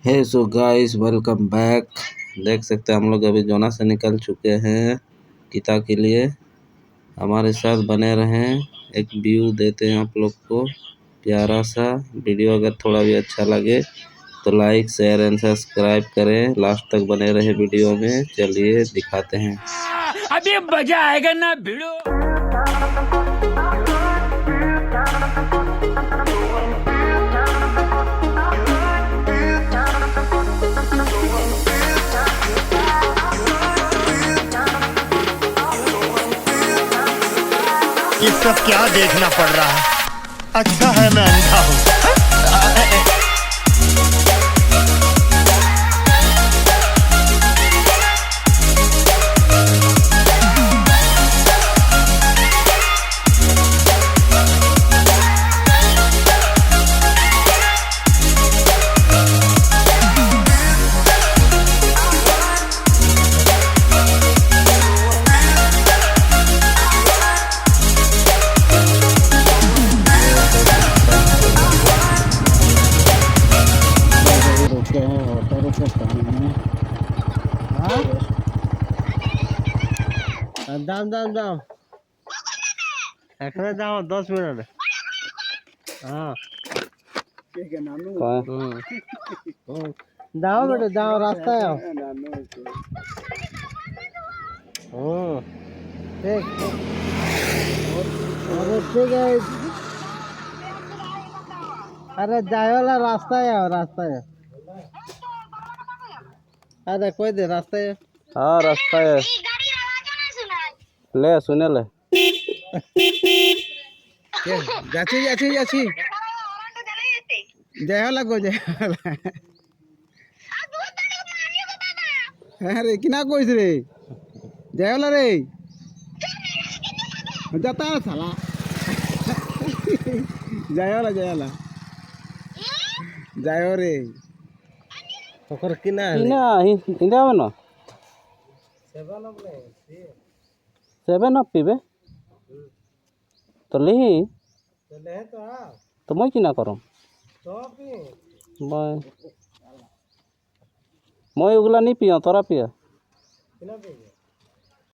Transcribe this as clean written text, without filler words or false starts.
हे so guys, welcome back. देख सकते हैं हम लोग अभी जोना से निकल चुके हैं गीता के लिए। हमारे साथ बने रहें, एक व्यू देते हैं आप लोग को प्यारा सा। वीडियो अगर थोड़ा भी अच्छा लगे तो लाइक शेयर एंड सब्सक्राइब करें। लास्ट तक बने रहे वीडियो में। चलिए दिखाते हैं। अभी मजा आएगा ना भिड़ो। ये सब क्या देखना पड़ रहा है। अच्छा है मैं अंधा हूँ। দাম দাম দাম এখানে দাও 10 মিনিট। হ্যাঁ দাও বেটা দাও রাস্তায় आओ। ठीक अरे ठीक है। अरे जाओला रास्ताয় आओ रास्ताয়। अरे कोई दे रास्ताয়। हाँ रास्ता है, ले सुने ले। যাচ্ছি যাচ্ছি যাচ্ছি যাওলা গো যাওলা। হ্যাঁ রে কিনা কইছ রে যাওলা রে যাতা শালা যাওলা যাওলা যাও রে ओकर किना इना इंदा बनो 7 अप पीबे तो ले तो मैं किना करूँ मैं उगला नहीं पिया तोरा पिया।